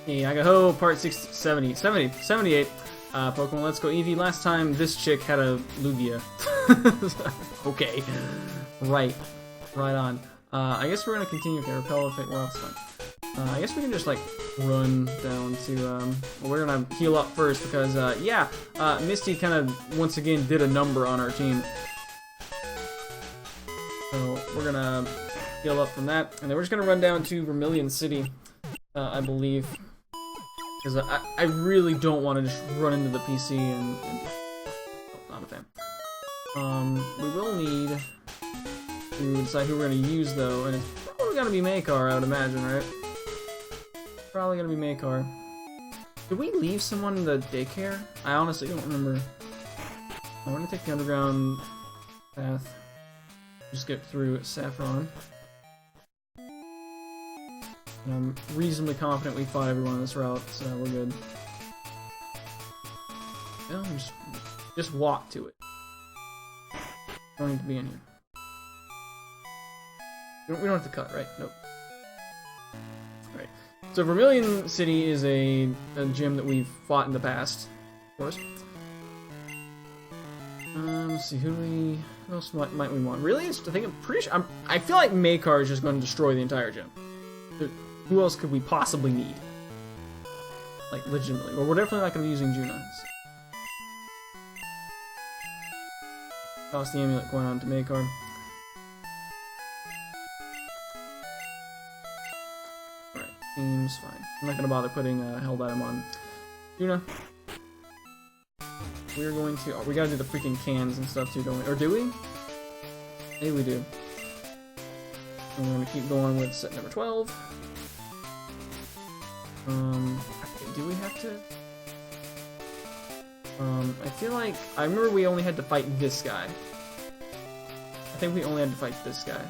Hey, Agaho, part 78. Pokemon Let's Go Eevee. Last time, this chick had a Lugia. Okay. Right on. I guess we're gonna continue with the repel if it were off fine. I guess we can just, like, run down to, well, we're gonna heal up first because, yeah, Misty kind of, once again, did a number on our team. So, we're gonna heal up from that, and then we're just gonna run down to Vermilion City, I believe. Because I really don't want to just run into the PC and not a fan. We will need to decide who we're going to use, though, and it's probably going to be Makar, I would imagine, right? Probably going to be Makar. Did we leave someone in the daycare? I honestly don't remember. I'm going to take the underground path. Just get through Saffron. And I'm reasonably confident we fought everyone on this route, so we're good. Yeah, just walk to it. Don't need to be in here. We don't have to cut, right? Nope. Alright. So Vermilion City is a gym that we've fought in the past, of course. Let's see, who else might we want? Really? I feel like Makar is just going to destroy the entire gym. Who else could we possibly need? Like, legitimately. Well, we're definitely not going to be using Juna. Toss the amulet going on to Makar. Alright, seems fine. I'm not going to bother putting a held item on Juna. We're going to... Oh, we gotta do the freaking cans and stuff too, don't we? Or do we? Maybe we do. And we're going to keep going with set number 12. Do we have to? I feel like... I remember we only had to fight this guy. I think we only had to fight this guy.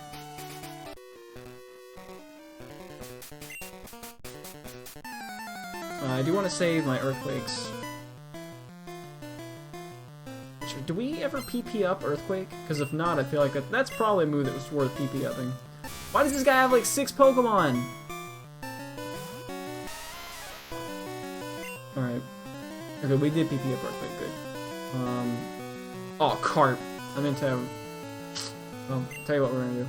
I do want to save my Earthquakes. Do we ever PP up Earthquake? Because if not, I feel like that's probably a move that was worth PP upping. Why does this guy have like 6 Pokemon? Alright. Okay, we did PP up Earthquake, good. Oh, Carp. I meant to have... Well, I'll tell you what we're gonna do.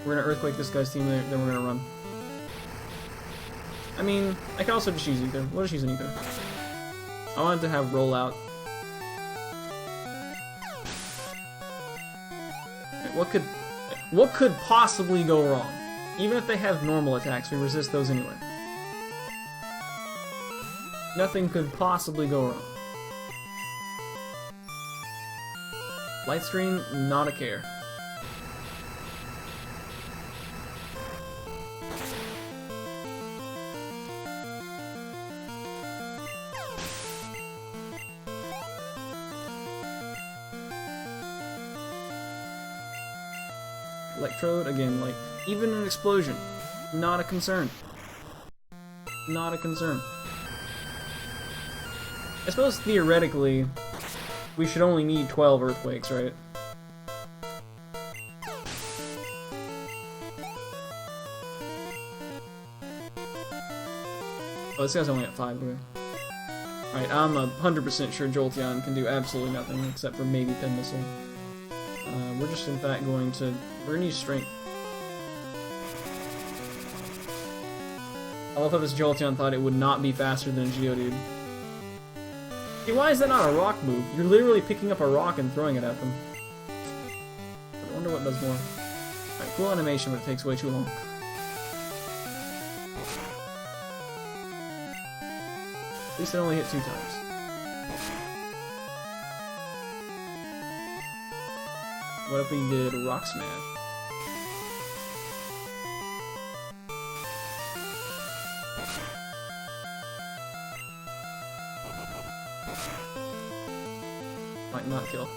We're gonna Earthquake this guy's team, then we're gonna run. I mean, I can also just use Ether. We'll just use an Ether. I wanted to have Rollout. Right, what could possibly go wrong? Even if they have normal attacks, we resist those anyway. Nothing could possibly go wrong. Light screen, not a care. Electrode, again, like, even an explosion, not a concern. Not a concern. I suppose theoretically, we should only need 12 Earthquakes, right? Oh, this guy's only at 5, okay. Alright, I'm 100% sure Jolteon can do absolutely nothing except for maybe Pin Missile. We're just in fact going to... We're gonna use Strength. I love how this Jolteon thought it would not be faster than a Geodude. Hey, why is that not a rock move? You're literally picking up a rock and throwing it at them. I wonder what does more. Alright, cool animation, but it takes way too long. At least it only hit 2 times. What if we did Rock Smash? Might not kill.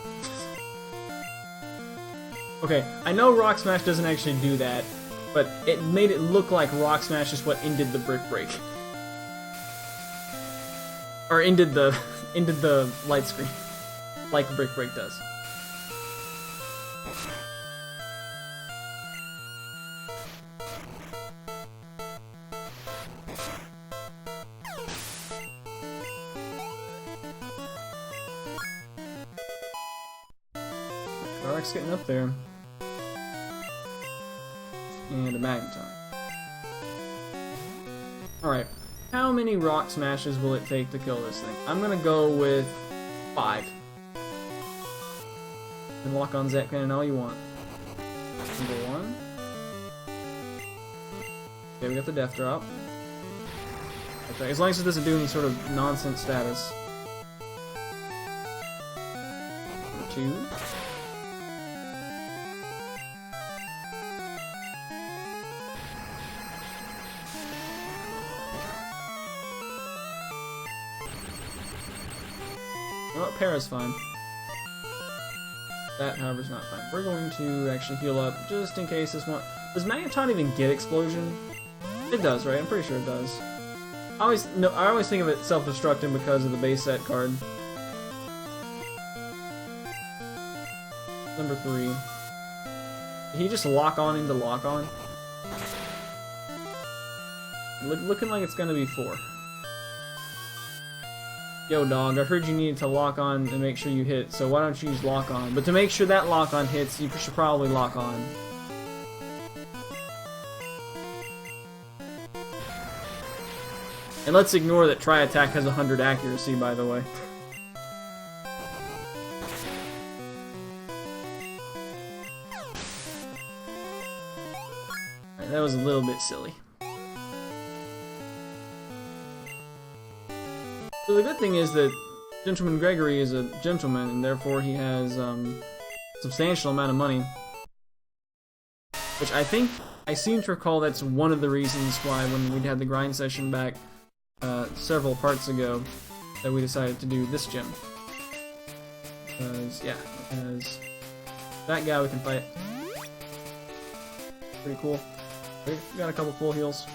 Okay, I know Rock Smash doesn't actually do that, but it made it look like Rock Smash is what ended the Brick Break. Or ended the light screen. Like Brick Break does. Dark's getting up there. And a Magneton. Alright, how many Rock Smashes will it take to kill this thing? I'm gonna go with 5. And lock on Zap Cannon all you want. Number 1. Okay, we got the Death Drop. Okay, as long as it doesn't do any sort of nonsense status. Number 2. You know what? Para's fine. That, however, is not fine. We're going to actually heal up just in case this one. Does Magneton even get Explosion? It does, right? I'm pretty sure it does. I always think of it self-destructing because of the base set card. Number 3. Did he just lock on into lock on? Looking like it's gonna be 4. Yo, dog, I heard you needed to lock on and make sure you hit, so why don't you use lock on? But to make sure that lock on hits, you should probably lock on. And let's ignore that Tri-Attack has 100 accuracy, by the way. Right, that was a little bit silly. So the good thing is that Gentleman Gregory is a gentleman, and therefore he has a substantial amount of money. Which I seem to recall that's one of the reasons why when we had the grind session back several parts ago, that we decided to do this gym. Because that guy we can fight. Pretty cool. We got a couple full heals.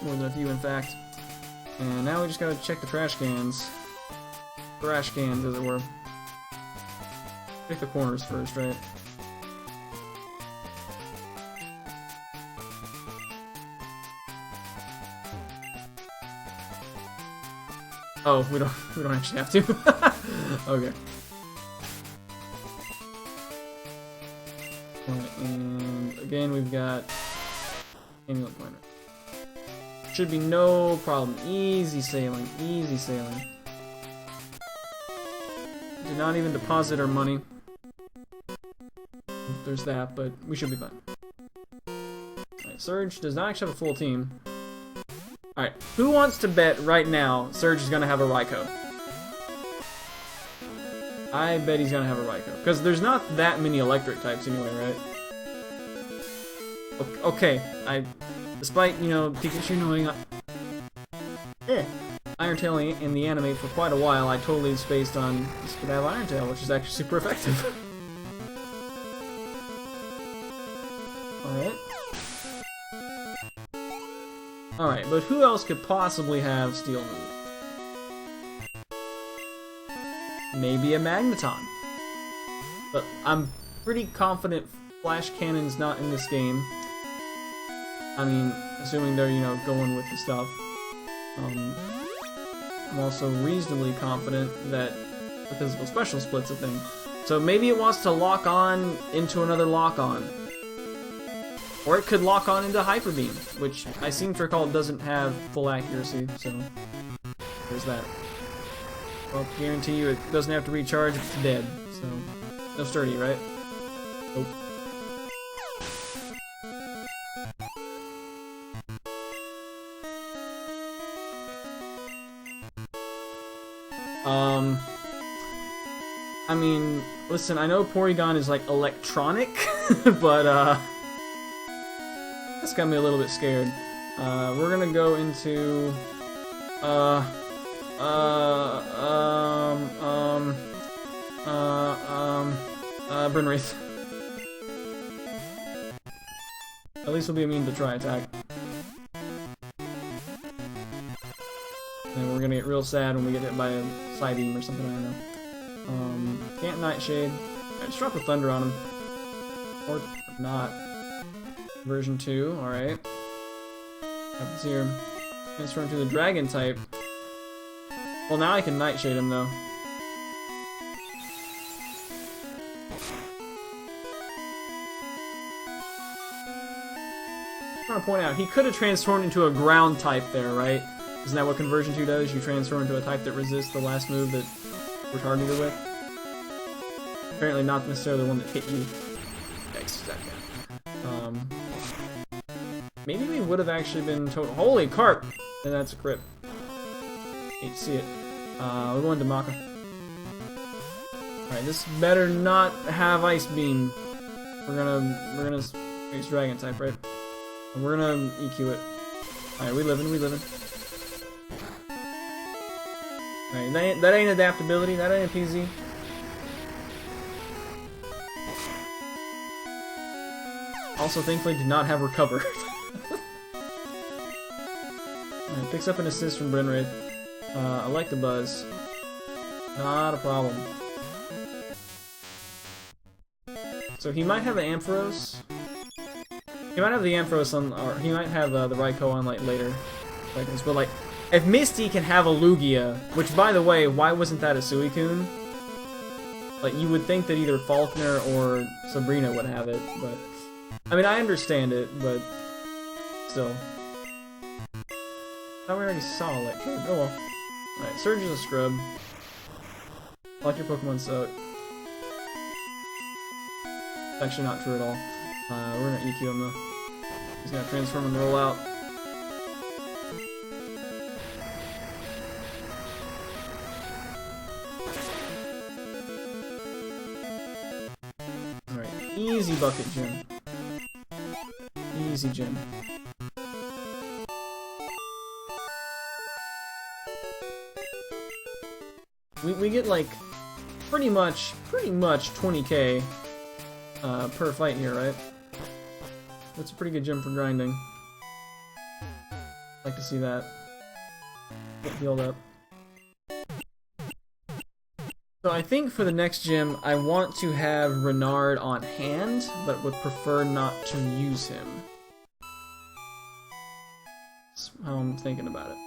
More than a few, in fact. And now we just gotta check the trash cans. Trash cans, as it were. Check the corners first, right? Oh, we don't actually have to. Okay. Alright, and again we've got Amulet Pointer. Should be no problem. Easy sailing. Easy sailing. Did not even deposit our money. There's that, but we should be fine. Alright, Surge does not actually have a full team. Alright, who wants to bet right now Surge is gonna have a Raikou? I bet he's gonna have a Raikou. Because there's not that many electric types anyway, right? Okay, despite, you know, Pikachu knowing Iron Tail in the anime for quite a while, I totally spaced on this could have Iron Tail, which is actually super effective. Alright. Alright, but who else could possibly have Steel Move? Maybe a Magneton. But I'm pretty confident Flash Cannon's not in this game. I mean, assuming they're, you know, going with the stuff. I'm also reasonably confident that the physical special split's a thing. So maybe it wants to lock on into another lock on. Or it could lock on into Hyper Beam, which I seem to recall doesn't have full accuracy, so there's that. Well, guarantee you it doesn't have to recharge if it's dead, so no sturdy, right? Nope. I mean, listen, I know Porygon is like electronic, but that's got me a little bit scared. We're gonna go into Brinwraith. At least we'll be immune to Tri-Attack. And we're gonna get real sad when we get hit by a Psybeam or something, I don't know. Can't Nightshade. Alright, just drop a Thunder on him. Or not. Version 2, alright. Happens here. Transfer him to the Dragon type. Well, now I can Nightshade him, though. I want to point out, he could have transformed into a ground type there, right? Isn't that what Conversion 2 does? You transform into a type that resists the last move that we're targeted with? Apparently not necessarily the one that hit you. Yikes, that guy. Maybe we would have actually been total. Holy carp! And that's a crit. Hate to see it. We're going to Maka. Alright, this better not have Ice Beam. We're gonna use Dragon type, right? And we're gonna EQ it. Alright, we living. Alright, that ain't adaptability, that ain't PZ. Also, thankfully, did not have Recover. Alright, picks up an assist from Brenwraith. I like the buzz. Not a problem. So he might have the Ampharos. He might have the Ampharos on, or he might have the Raikou on like later seconds. But like, if Misty can have a Lugia, which by the way, why wasn't that a Suicune? Like you would think that either Faulkner or Sabrina would have it, but I mean I understand it, but still. I thought we already saw Electrode. Oh well. Alright, Surge is a scrub. Like your Pokemon suck. It's actually not true at all. We're gonna EQ him though. He's gonna transform and roll out. Alright, easy bucket gym. Easy gym. We get like pretty much 20k per fight here, right? That's a pretty good gym for grinding. Like to see that. Get healed up. So I think for the next gym, I want to have Renard on hand, but would prefer not to use him. That's how I'm thinking about it.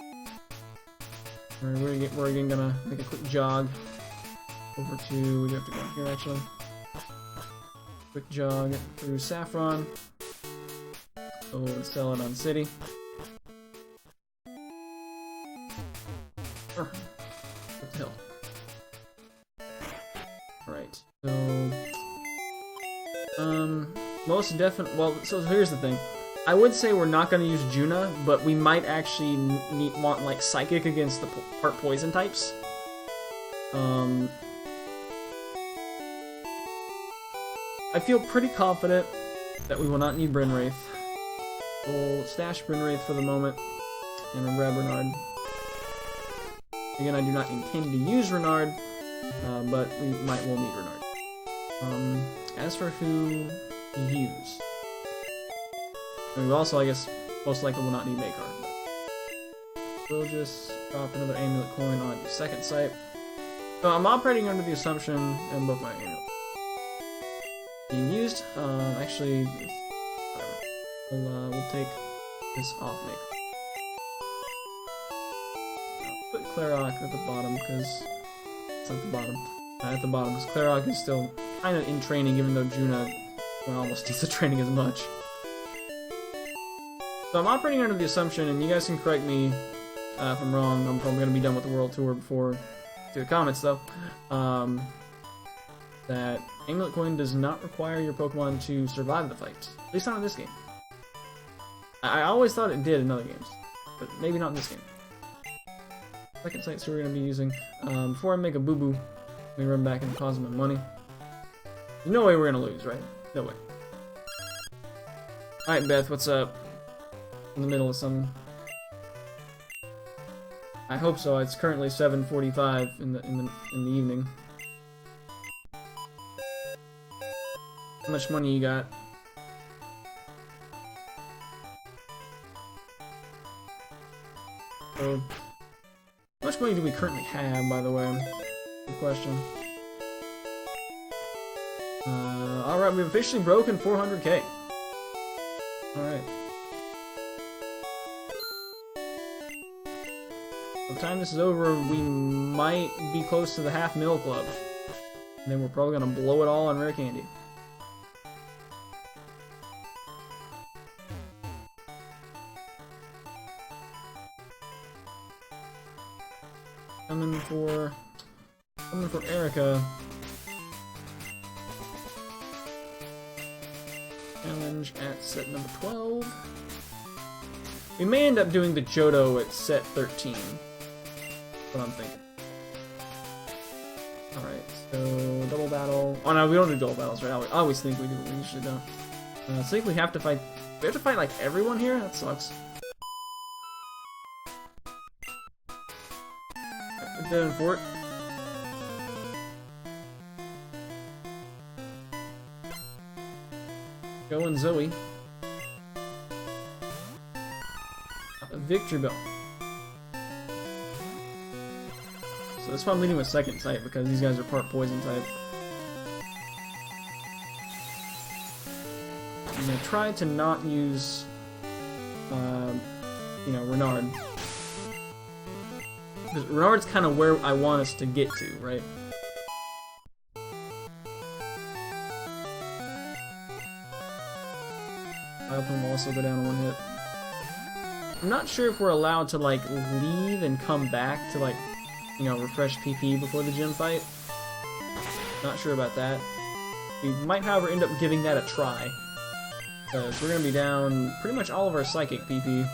We're again gonna make a quick jog over to, we have to go here actually. Quick jog through Saffron. Go to Celadon City. What the hell? Alright, so most definite. Well, so here's the thing. I would say we're not going to use Juna, but we might actually want like Psychic against the part Poison types. I feel pretty confident that we will not need Brenwraith. We'll stash Brenwraith for the moment and we'll grab Renard. Again, I do not intend to use Renard, but we might well need Renard. As for who to use. And we also, I guess, most likely will not need Makar. We'll just drop another Amulet Coin on the second site. So I'm operating under the assumption that both my Amulets being used. Actually, whatever. We'll take this off Makar. Put Clarok at the bottom because it's at the bottom. At the bottom because Clarok is still kind of in training, even though Juna almost needs the training as much. So I'm operating under the assumption, and you guys can correct me if I'm wrong. I'm probably going to be done with the World Tour before to the comments, though. That Amulet Coin does not require your Pokemon to survive the fight. At least not in this game. I always thought it did in other games, but maybe not in this game. Second site, so we're going to be using. Before I make a boo-boo, let me run back and deposit my money. There's no way we're going to lose, right? No way. Alright, Beth, what's up? In the middle of some. I hope so. It's currently 7:45 in the evening. How much money you got? So, how much money do we currently have, by the way? Good question. Alright, we've officially broken 400k. Alright. By the time this is over, we might be close to the $500,000 club. And then we're probably going to blow it all on rare candy. Coming for Erika. Challenge at set number 12. We may end up doing the Johto at set 13. That's what I'm thinking. Alright, so double battle. Oh no, we don't do double battles, right? I always think we do, we usually don't. So I think we have to fight. We have to fight like everyone here? That sucks. Dead in Fort. Go and Zoe. Victory Bell. So that's why I'm leading with second type, because these guys are part poison type. I'm gonna try to not use, you know, Renard. Because Renard's kind of where I want us to get to, right? Vileplume will also go down in one hit. I'm not sure if we're allowed to, like, leave and come back to, like, you know, refresh PP before the gym fight. Not sure about that. We might, however, end up giving that a try. Because we're going to be down pretty much all of our Psychic PP.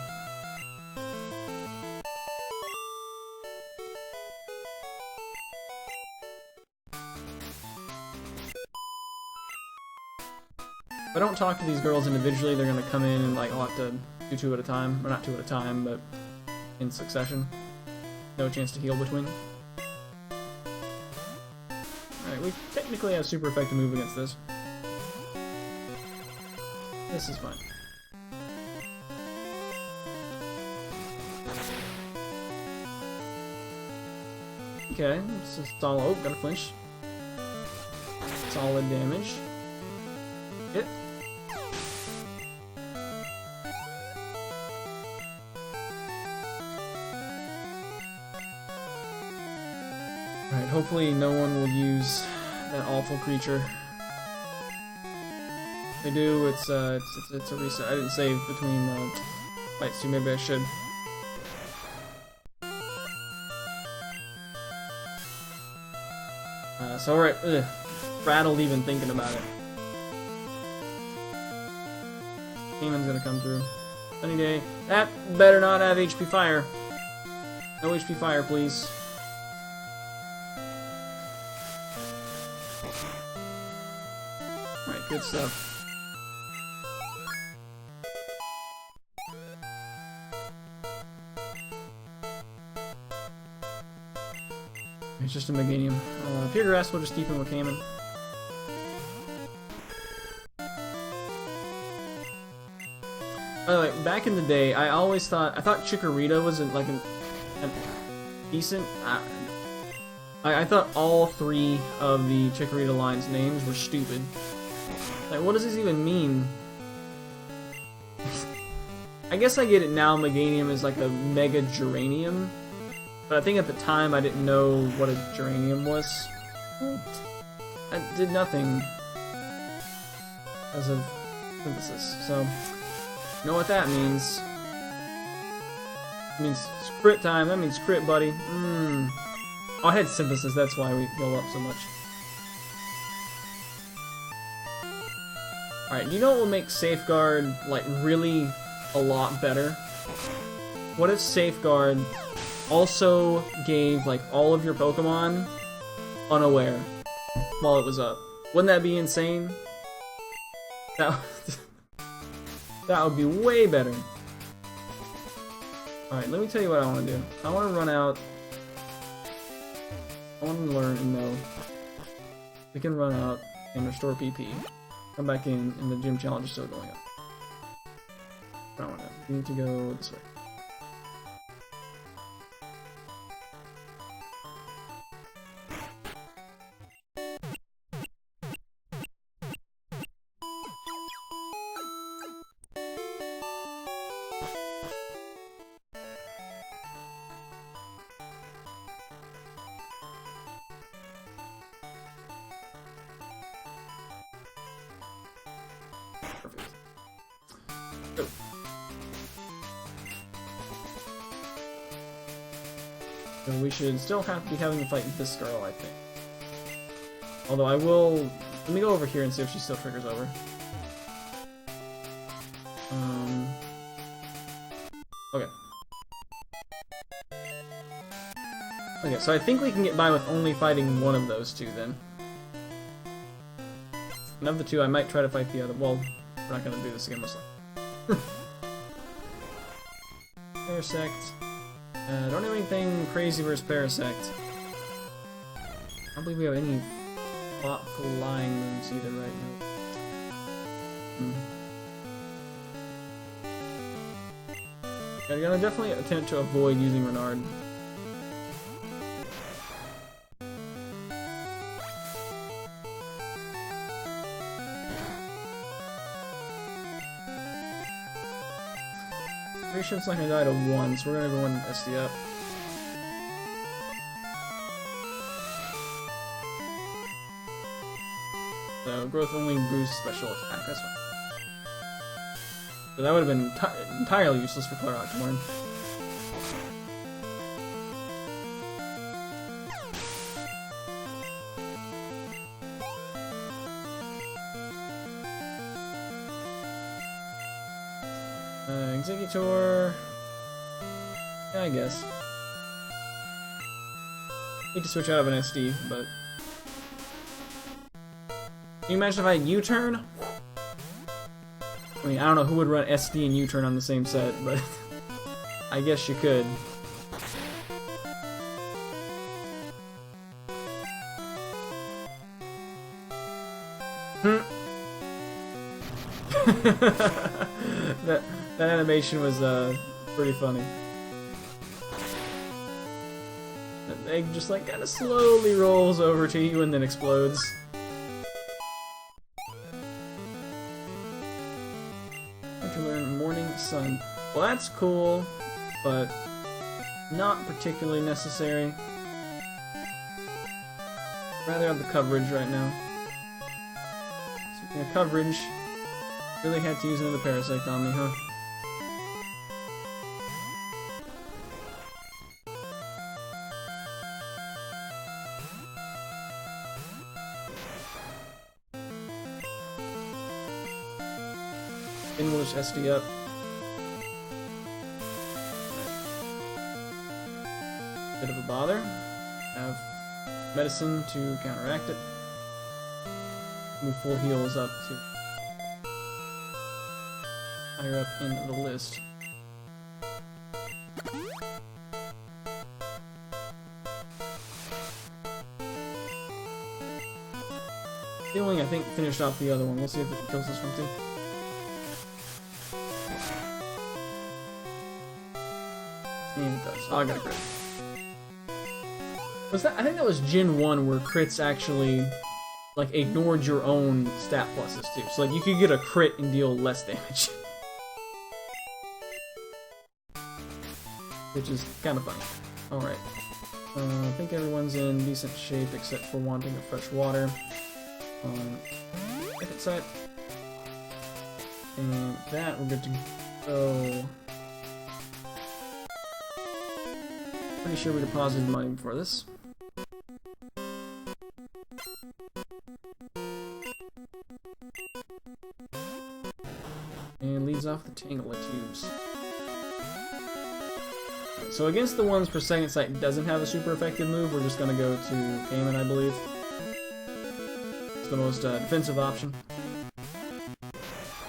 If I don't talk to these girls individually, they're going to come in and, like, I'll have to do 2 at a time. Or not 2 at a time, but in succession. No chance to heal between. Alright, we technically have super effective move against this. This is fine. Okay, this is solid. Oh, got a flinch. Solid damage. Hit. Alright, hopefully no one will use that awful creature. If they do, it's a reset. I didn't save between fights too, maybe I should. So alright, rattled even thinking about it. Demon's gonna come through. Sunny day. That better not have HP fire. No HP fire, please. Alright, good stuff. It's just a Meganium. Pure Grass, we'll just keep him with Kamen. By the way, back in the day, I thought Chikorita was like a decent. I thought all 3 of the Chikorita line's names were stupid. Like, what does this even mean? I guess I get it now. Meganium is like a Mega Geranium, but I think at the time I didn't know what a Geranium was. That did nothing as of synthesis. So, you know what that means? It means crit time. That means crit, buddy. Oh, I had synthesis. That's why we go up so much. Alright, you know what will make Safeguard, like, really a lot better? What if Safeguard also gave, like, all of your Pokemon unaware while it was up? Wouldn't that be insane? That would be way better. Alright, let me tell you what I want to do. I want to run out. I want to learn and know. We can run out and restore PP. Come back in, and the gym challenge is still going up. I don't want to. We need to go this way. So we should still have to be having to fight this girl, I think. Although I will... Let me go over here and see if she still triggers over. Okay. Okay, so I think we can get by with only fighting one of those two then. And of the two, I might try to fight the other. Well, we're not gonna do this again, most likely. Parasect. Don't have anything crazy versus Parasect. I don't believe we have any flying moves either right now. I'm gonna definitely attempt to avoid using Renard. Pretty sure it's not gonna die to 1, so we're gonna go and SD up. So growth only boosts special attack, that's fine. So that would have been entirely useless for Claire Octomorn. Executor... Yeah, I guess. Need to switch out of an SD, but... Can you imagine if I had U-turn? I mean, I don't know who would run SD and U-turn on the same set, but... I guess you could. That animation was pretty funny. That egg just like kind of slowly rolls over to you and then explodes. I can learn Morning Sun. Well, that's cool, but not particularly necessary. Rather have the coverage right now. Speaking of coverage, really had to use another Parasect on me, huh? English SD up. Bit of a bother. Have medicine to counteract it. Move full heals up to higher up in the list. Healing, I think, finished off the other one. We'll see if it kills this one too. And it does. Oh, I got a crit. Was that? I think that was Gen 1 where crits actually like ignored your own stat pluses too. So like you could get a crit and deal less damage. Which is kind of funny. Alright. I think everyone's in decent shape except for wanting a fresh water. If it's set. And that we're good to go. Pretty sure we deposited money before this. And leads off the Tangela tubes. So against the ones per second sight doesn't have a super effective move, we're just gonna go to Cayman, I believe. It's the most defensive option.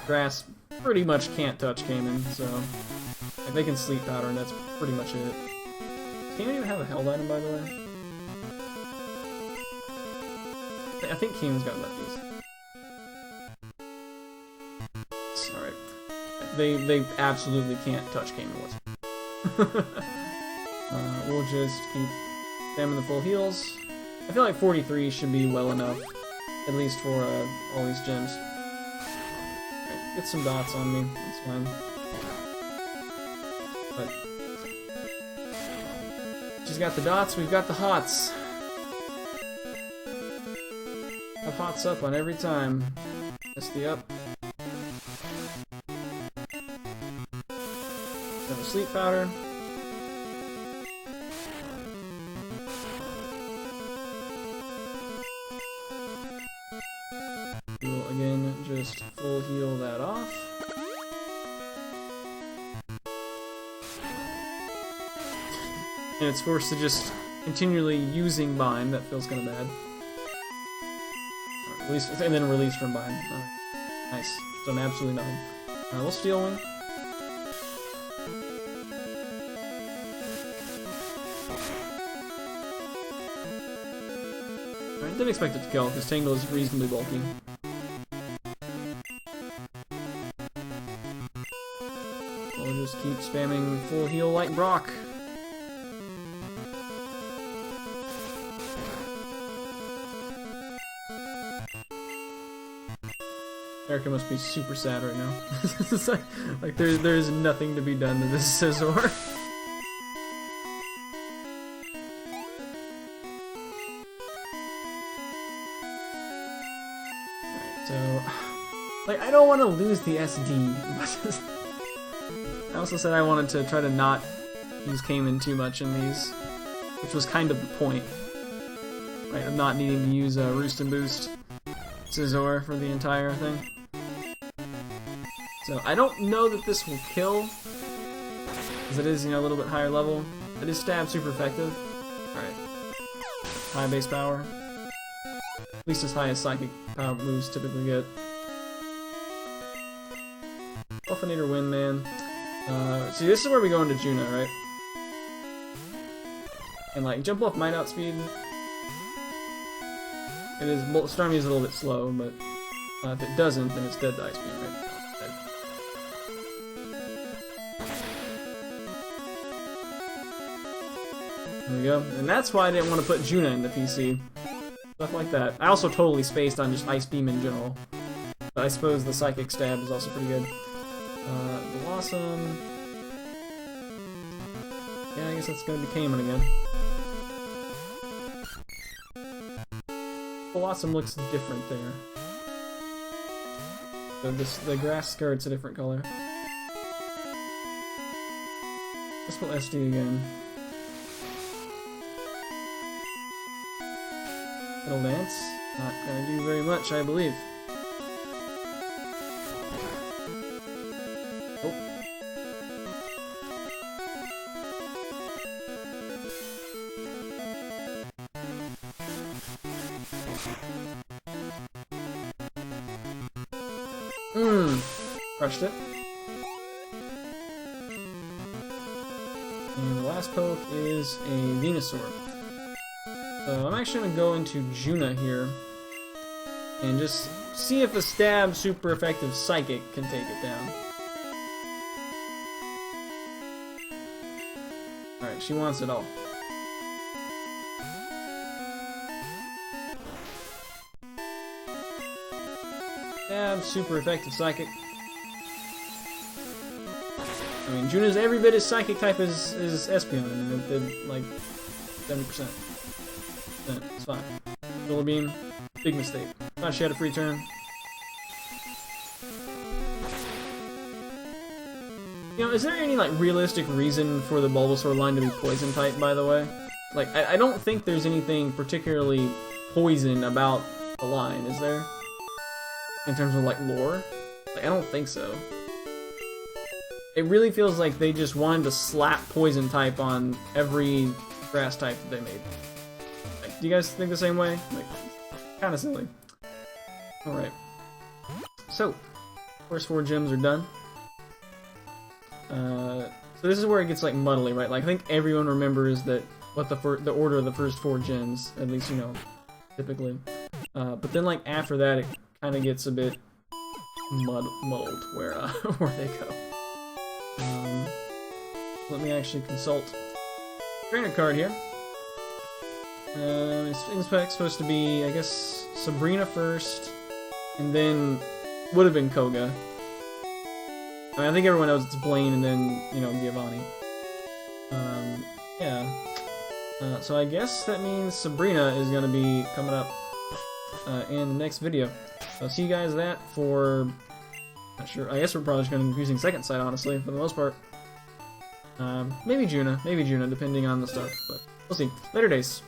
Grass pretty much can't touch Cayman, so if they can sleep powder, and that's pretty much it. Does Cayman even have a held item, by the way? I think Cayman's got lefties. Alright. They absolutely can't touch Cayman whatsoever. We'll just keep spamming the full heals. I feel like 43 should be well enough, at least for all these gems. Right, get some dots on me, that's fine. But she's got the dots, we've got the hots. Have hots up on every time. SD up. Have a sleep powder. and it's forced to just continually using bind. That feels kind of bad. Release, and then release from bind. Nice. Done absolutely nothing. We'll steal one. I didn't expect it to kill, because Tangle is reasonably bulky. We'll just keep spamming full heal like Brock. Erika must be super sad right now. It's like there's nothing to be done to this Scizor. So, like, I don't want to lose the SD. I also said I wanted to try to not use Cayman too much in these, which was kind of the point, right? Of not needing to use a Roost and Boost Scizor for the entire thing. So I don't know that this will kill, because it is, you know, a little bit higher level. It is stab super effective. All right, high base power. At least as high as psychic power moves typically get. Buffinator win, man. See, this is where we go into Juna, right? And like jump off Might Outspeed. It is Starmie is a little bit slow, but if it doesn't, then it's dead to Ice Beam, right? Dead. There we go. And that's why I didn't want to put Juna in the PC. Stuff like that. I also totally spaced on just Ice Beam in general. But I suppose the Psychic Stab is also pretty good. Blossom. Yeah, I guess that's gonna be Cayman again. Blossom looks different there. So the grass skirt's a different color. Let's put SD again. It'll dance. Not gonna do very much, I believe. Oh. Crushed it. And the last poke is a Venusaur. So I'm actually going to go into Juna here and just see if a stab super effective Psychic can take it down. Alright, she wants it all. Stab, super effective Psychic. I mean, Juna's every bit as Psychic type as Espeon. I mean, it did like 70%. It's fine. Solar Beam, big mistake. Thought she had a free turn. You know, is there any like realistic reason for the Bulbasaur line to be Poison type, by the way? Like, I don't think there's anything particularly poison about the line, is there? In terms of like lore? Like, I don't think so. It really feels like they just wanted to slap Poison type on every grass type that they made. Like, do you guys think the same way? Like, kind of silly. Alright. So, first 4 gyms are done. So this is where it gets like muddly, right? Like, I think everyone remembers that what the order of the first 4 gyms, at least, you know, typically. But then like after that, it kind of gets a bit muddled where they go. Let me actually consult trainer card here. It's supposed to be, I guess, Sabrina first, and then would have been Koga. I mean, I think everyone knows it's Blaine and then, you know, Giovanni. Yeah. So I guess that means Sabrina is going to be coming up in the next video. So I'll see you guys that for... Not sure. I guess we're probably just going to be using second sight, honestly, for the most part. Maybe Juna, depending on the stuff, but we'll see. Later days.